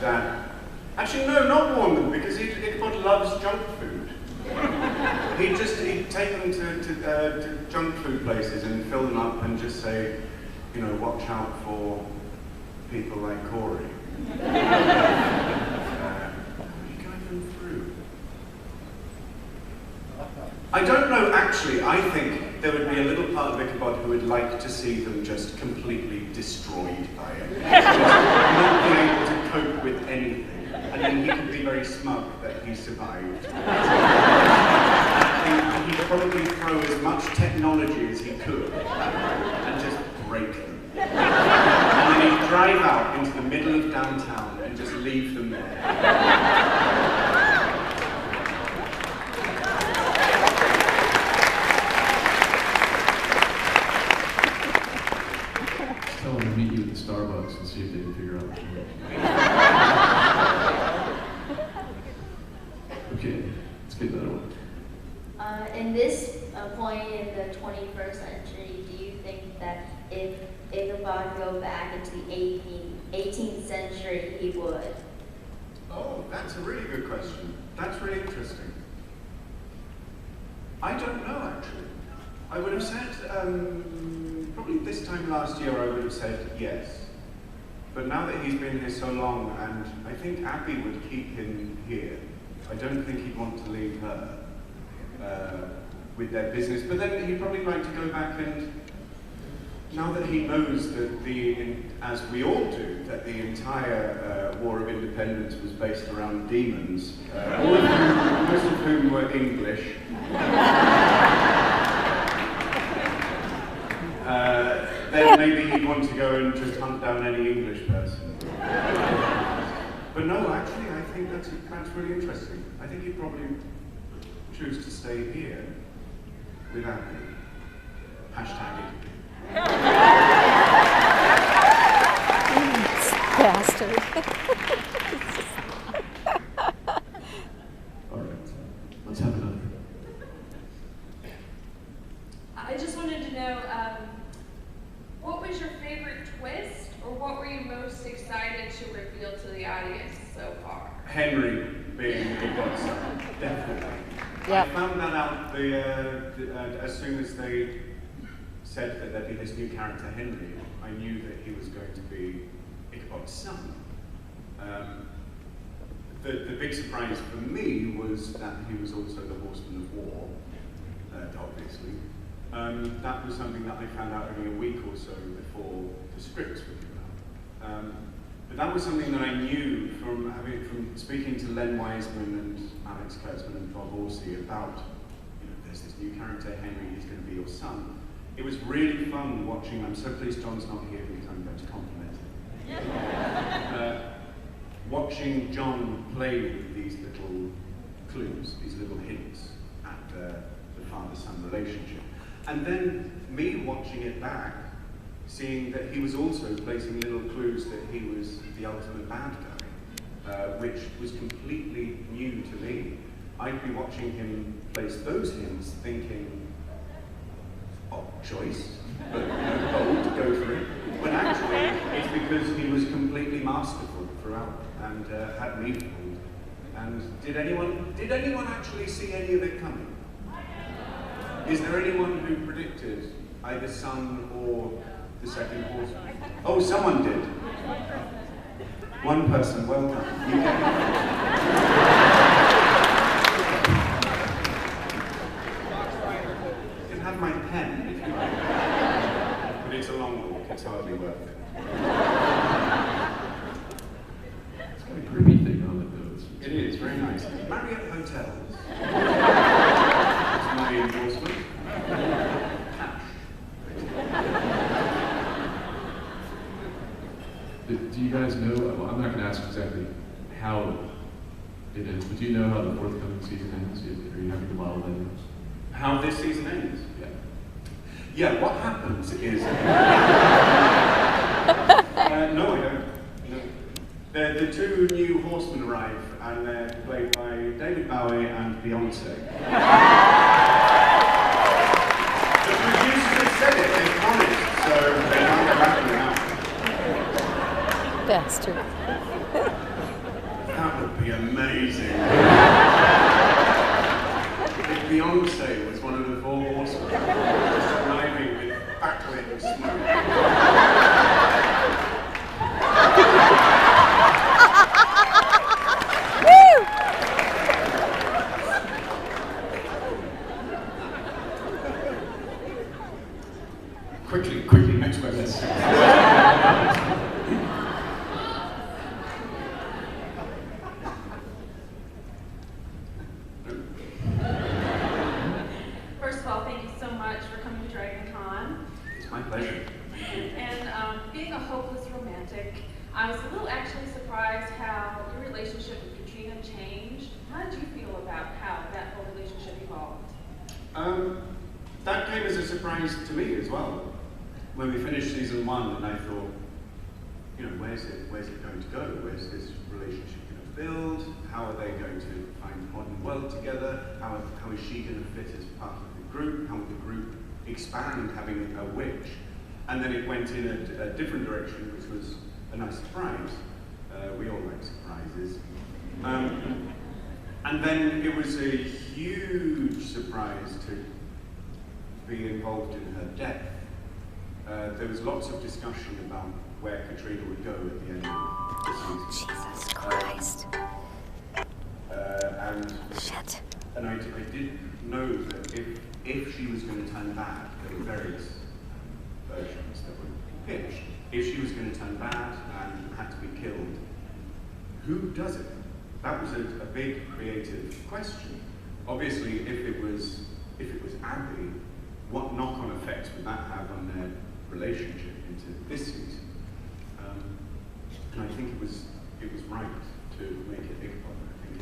that, actually no, not warn them, because Ichabod loves junk food. He'd take them to junk food places and fill them up and just say, you know, watch out for people like Corey. You guide them through. I don't know, actually. I think there would be a little part of Ichabod who would like to see them just completely destroyed by it. Not being able to cope with anything. And then he could be very smug that he survived. I think he'd probably throw as much technology as he could and just break them. And then he'd drive out into the middle of downtown and just leave them there. Starbucks and see if they can figure out which one. Okay, let's get another one. In this point in the 21st century, do you think that if Ichabod go back into the 18th century, he would? Oh, that's a really good question. That's really interesting. I don't know, actually. I would have said, probably this time last year, I would have said yes. But now that he's been here so long, and I think Abby would keep him here. I don't think he'd want to leave her with their business. But then he'd probably like to go back and, now that he knows that as we all do, that the entire War of Independence was based around demons, most of whom were English. Then maybe he'd want to go and just hunt down any English person. But no, actually, I think that's really interesting. I think he'd probably choose to stay here without me. Hashtag it. Bastard. All right, let's have another. I just wanted to know, what was your favorite twist, or what were you most excited to reveal to the audience so far? Henry being the godson, definitely. Yep. I found that out as soon as they said that there'd be this new character, Henry. I knew that he was going to be Ichabod's son. The big surprise for me was that he was also the horseman of war, obviously. That was something that I found out only a week or so before the scripts were given out. But that was something that I knew from speaking to Len Wiseman and Alex Kurtzman and Bob Orsi about, there's this new character, Henry, he's going to be your son. It was really fun watching. I'm so pleased John's not here because I'm going to compliment him. Watching John play with these little clues, these little hints at the father-son relationship. And then me watching it back, seeing that he was also placing little clues that he was the ultimate bad guy, which was completely new to me. I'd be watching him place those hints thinking, odd choice, but bold, go for it. When actually, it's because he was completely masterful throughout and had me fooled. And did anyone actually see any of it coming? Is there anyone who predicted either Son or the second horseman? Oh, someone did. One person, well done. You can have my pen if you like. But it's a long walk, it's hardly worth it. It's got a grippy thing on it, though. It is, very nice. Marriott Hotels. My endorsement. Cash. Do you guys know, well, I'm not going to ask exactly how it is, but do you know how the forthcoming season ends? Are you having to model that in? How this season ends? Yeah. Yeah, what happens is... no, I don't. No. The two new horsemen arrive, and they're played by David Bowie and Beyonce. The producers have said it, they promised, so they can't go back now. Bastard. would be amazing. If Beyonce was one of the four horsemen, just arriving with backlit and smoke. Quickly, next question. First of all, thank you so much for coming to Dragon Con. It's my pleasure. And being a hopeless romantic, I was a little actually surprised how your relationship with Katrina changed. How did you feel about how that whole relationship evolved? That came as a surprise to me as well. When we finished season 1, and I thought, you know, where's it going to go? Where's this relationship going to build? How are they going to find the modern world together? How is she going to fit as part of the group? How will the group expand having a witch? And then it went in a different direction, which was a nice surprise. We all like surprises. And then it was a huge surprise to be involved in her death. There was lots of discussion about where Katrina would go at the end of the season. Jesus Christ. And I did know that if she was going to turn bad, there were various versions that were pitched. If she was going to turn bad and had to be killed, who does it? That was a big creative question. Obviously, if it was Abby, what knock-on effects would that have on their relationship into this season? And I think it was right to make it Ichabod. I think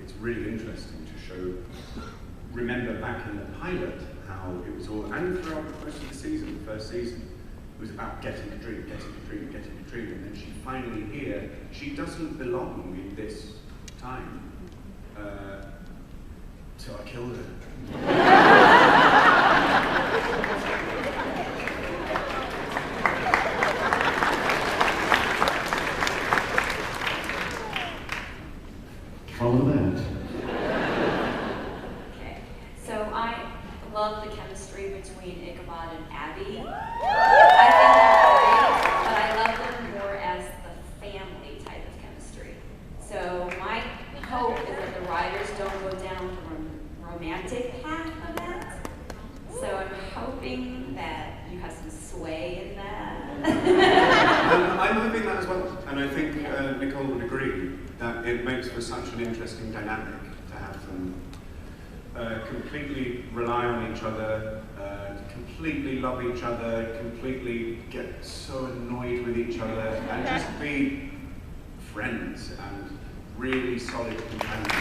it's really interesting to show. Remember back in the pilot how it was all, and throughout most of the season, the first season, it was about getting Katrina, and then she finally here, she doesn't belong in this time. So I killed her. Follow that. Okay, so I love the chemistry between Ichabod and Abby. I think they're great, but I love them more as the family type of chemistry. So my hope is that the writers don't go down the romantic path of that. So I'm hoping that you have some sway in that. I'm hoping that as well, and I think Nicole would agree that it makes for such an interesting dynamic to have them completely rely on each other, completely love each other, completely get so annoyed with each other, and just be friends and really solid companions.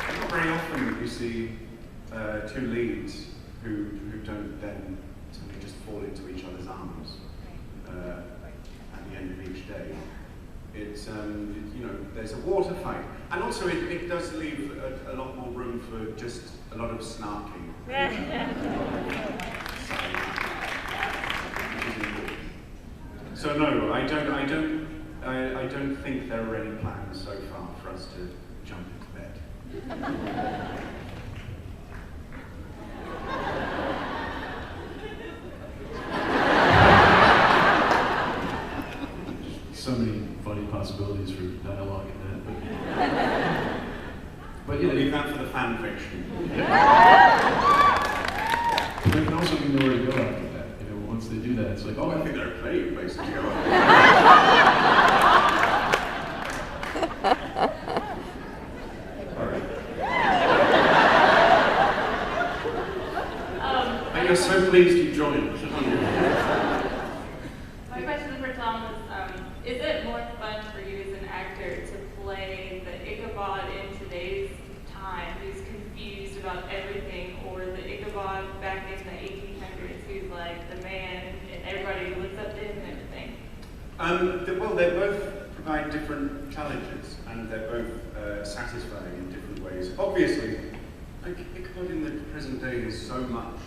It's not very often that you see two leads who don't then suddenly just fall into each other's arms at the end of each day. It's, you know, there's a water fight. And also it does leave a lot more room for just a lot of snarking. So no, I don't think there are any plans so far for us to jump into bed. So many funny possibilities for dialogue in that, but yeah, Leave that for the fan fiction. But there can also be nowhere to go after that. You know, once they do that, it's like, Oh, I think there are plenty of places to go. All right. And you're so pleased you joined. My question for Tom is it more fun for you as an actor to play the Ichabod in today's time who's confused about everything, or the Ichabod back in the 1800s who's like the man and everybody looks up to him and everything? Well, they both provide different challenges, and they're both satisfying in different ways. Obviously, like, Ichabod in the present day is so much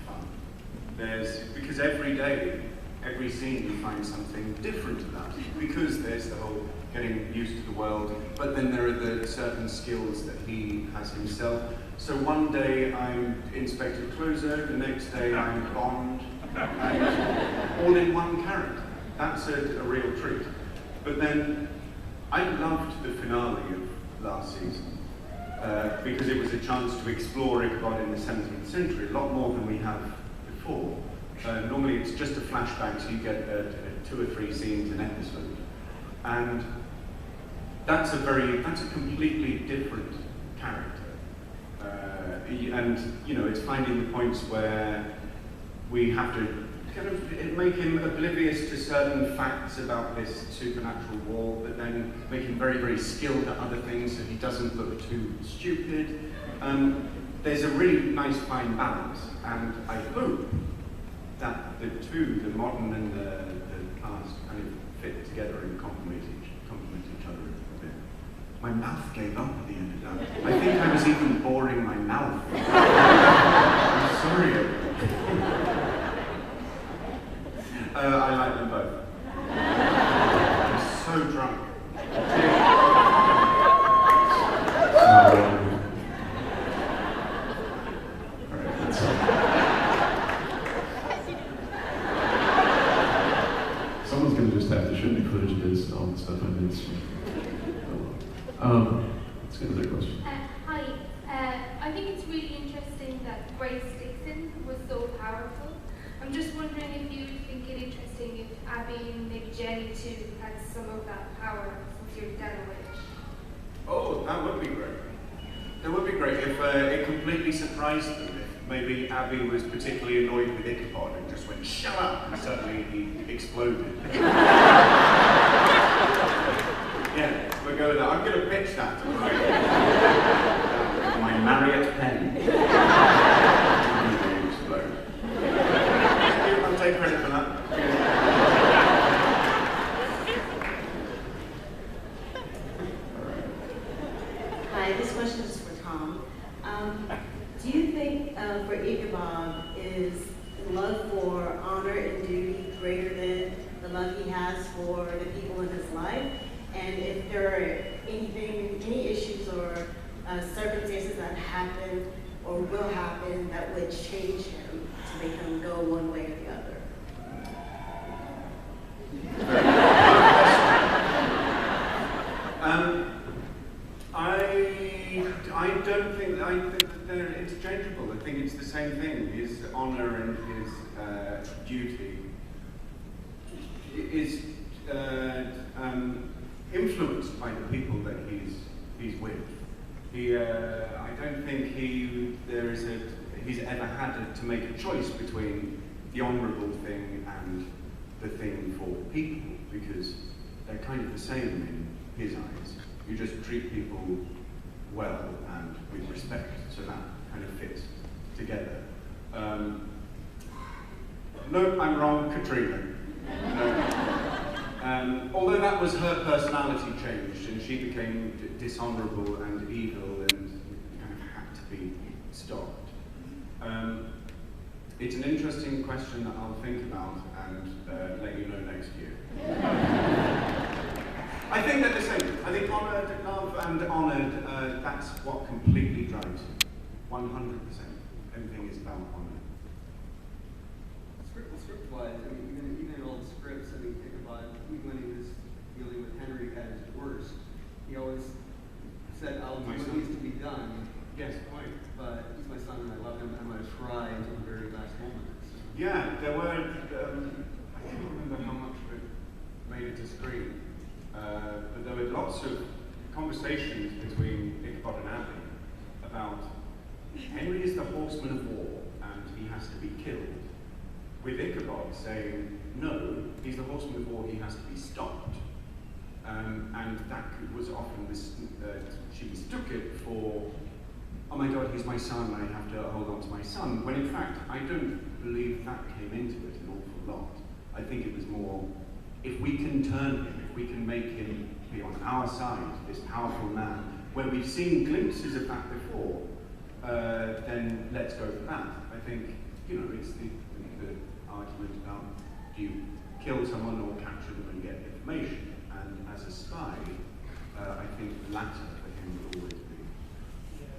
fun. Because every day, every scene you find something different about it, because there's the whole getting used to the world, but then there are the certain skills that he has himself. So one day I'm Inspector Clouseau, the next day I'm Bond, and all in one character. That's a real treat. But then I loved the finale of last season because it was a chance to explore Ichabod in the 17th century, a lot more than we have before. Normally it's just a flashback, so you get 2 or 3 scenes an episode. And that's a completely different character. And you know, it's finding the points where we have to kind of make him oblivious to certain facts about this supernatural war, but then make him very, very skilled at other things so he doesn't look too stupid. There's a really nice fine balance, and I hope that the two, the modern and the past, kind of fit together and complement each other a bit. My mouth gave up at the end of that. I think I was even boring my mouth. I'm sorry. I like them both. I'm so drunk. Someone's going to just have to show me footage of this and all the stuff I did. Let's get to their question. Hi. I think it's really interesting that Grace Dixon was so powerful. I'm just wondering if you think it interesting if Abby and maybe Jenny too had some of that power since you're dead away. Oh, that would be great. That would be great if it completely surprised them. If maybe Abby was particularly annoyed with Ichabod and just went, "Shut up!" and suddenly he exploded. Yeah, we'll go with that. I'm going to pitch that to my Marriott pen. Explode. I'll take credit for that. Hi, this question is for Tom. Do you think for Ichabod is love for honor and duty greater than the love he has for the people in his life? And if there are any issues or circumstances that happen or will happen that would change him to make him go one way or the other? I don't think, I think that they're interchangeable. I think it's the same thing. His honor and his duty is influenced by the people that he's with. I don't think he's ever had to make a choice between the honourable thing and the thing for people, because they're kind of the same in his eyes. You just treat people well and with respect, so that kind of fits together. No, I'm wrong, Katrina. No. Although that was her personality changed and she became dishonourable and evil and kind of had to be stopped. It's an interesting question that I'll think about and let you know next year. I think they're the same. I think honoured, love and honoured, that's what completely drives it. 100%. Everything is about honour. Script-wise, I mean, even in old scripts, I mean, think about even when he was dealing with Henry at his worst, he always said, "I'll do what needs to be done." Yes, quite. But he's my son and I love him, and I'm going to try until the very last moment. Yeah, there were, I can't remember how much of it made it to screen, but there were lots of conversations between Ichabod and Abby about Henry is the horseman of war and he has to be killed, with Ichabod saying, no, he's the horseman of war, he has to be stopped. And that was often, she mistook it for, oh my God, he's my son, I have to hold on to my son, when in fact, I don't believe that came into it an awful lot. I think it was more, if we can turn him, if we can make him be on our side, this powerful man, when we've seen glimpses of that before, then let's go for that. I think, you know, it's the argument about, do you kill someone or capture them and get information. And as a spy, I think the latter for him would always be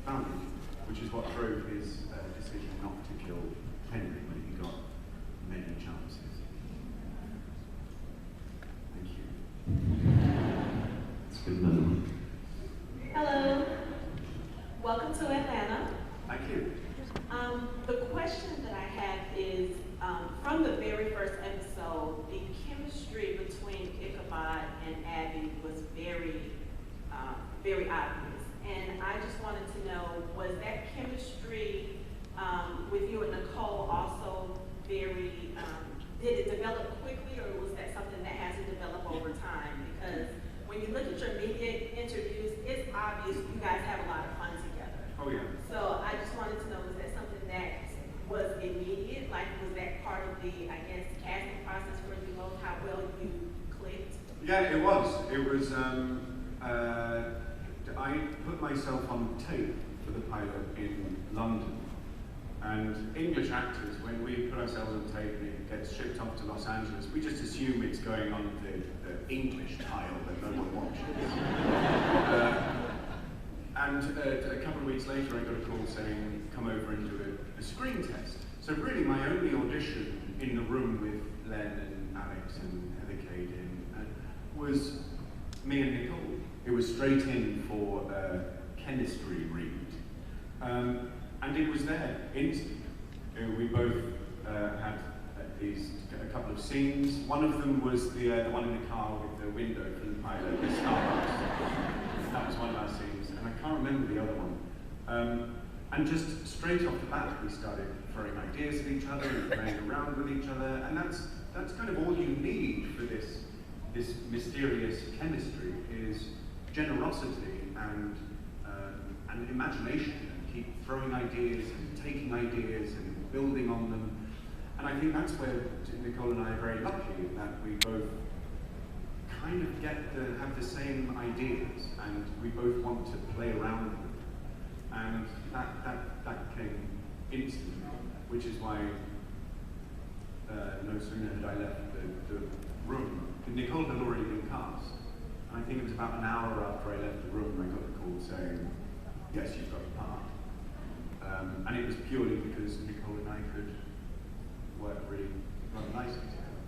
founded, which is what drove his decision not to kill Henry when he got many chances. Thank you. Let's get another one. Hello. Welcome to Atlanta. Thank you. The question that I have is, from the very first episode, the chemistry between Ichabod and Abby was very obvious. And I just wanted to know, was that chemistry with you and Nicole also very, did it develop quickly, or was that something that has to develop over time? Because when you look at your media interviews, it's obvious you guys have a lot of fun together. Oh yeah. So I just wanted to know, was that something that was immediate? Like, was that part of the, I guess, casting process for you both, how well you clicked? Yeah, it was. It was, I put myself on tape for the pilot in London. And English actors, when we put ourselves on tape and it gets shipped off to Los Angeles, we just assume it's going on the English tile that no one watches. And a couple of weeks later, I got a call saying, come over and do a screen test. So really, my only audition in the room with Len and Alex and Heather Cade was me and Nicole. It was straight in for a chemistry read. And it was there, instant. We both had a couple of scenes. One of them was the one in the car with the window from the pilot, the Starbucks. That was one of our scenes, and I can't remember the other one. And just straight off the bat, we started throwing ideas at each other and playing around with each other, and that's kind of all you need for this mysterious chemistry is generosity and imagination, and keep throwing ideas and taking ideas and building on them. And I think that's where Nicole and I are very lucky that we both kind of have the same ideas, and we both want to play around with them. And that came instantly, which is why no sooner had I left the room, Nicole had already been cast. And I think it was about an hour after I left the room, I got the call saying, yes, you've got the part. And it was purely because Nicole and I could work really nicely together.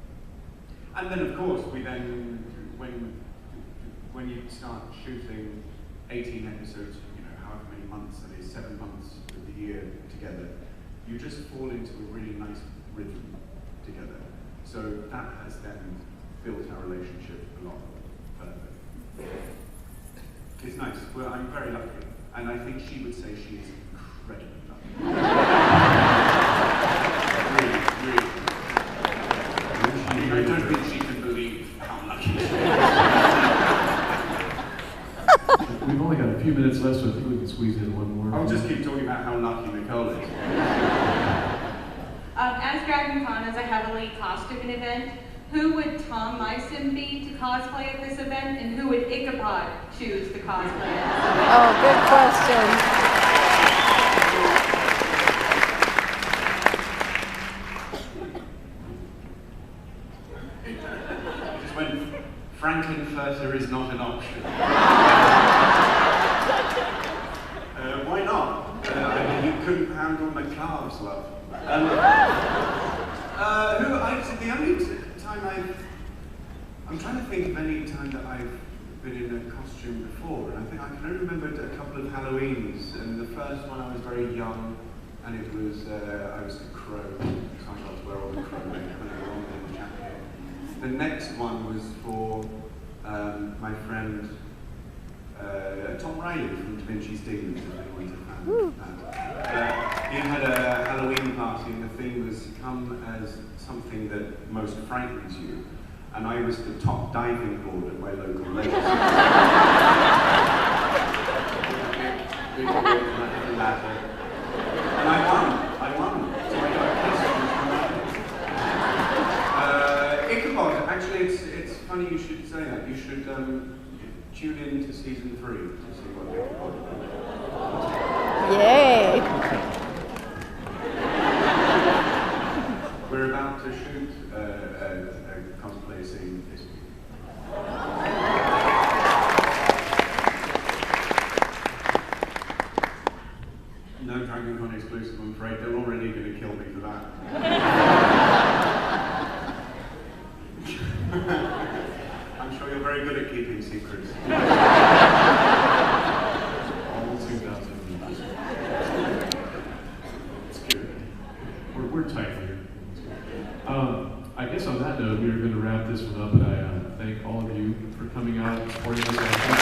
And then, of course, we then, when you start shooting 18 episodes, however many months that is, 7 months of the year together, you just fall into a really nice rhythm together. So that has then built our relationship a lot further. It's nice. Well, I'm very lucky, and I think she would say she is incredibly lucky. Really. I don't think she can believe how lucky she is. We've only got a few minutes left, so I think we can squeeze in one more. I'll just keep talking about how lucky Nicole is. As Dragon Con is a heavily costuming event, who would Tom Mison be to cosplay at this event, and who would Ichabod choose to cosplay at this event? Oh, good question. Just when Frankenfurter is not an option. Why not? I mean, you couldn't handle my calves well. The only time I'm trying to think of any time that I've been in a costume before, and I can only remember a couple of Halloweens, and the first one I was very young, and it was, I was the crow, so I got to wear all the crow makeup and a long little jacket. The next one was for my friend Tom Riley from Da Vinci's Demons, if anyone's a fan of that. He had a Halloween party, and the theme was come as something that most frightens you. And I was the top diving board at my local lake. And I won. So I got a kiss from Ichabod, actually it's funny you should say that. You should tune in to season 3 to see what Ichabod is. Yay! We're about to shoot a costume we're tight here. I guess on that note, we are going to wrap this one up, and I thank all of you for coming out and supporting us.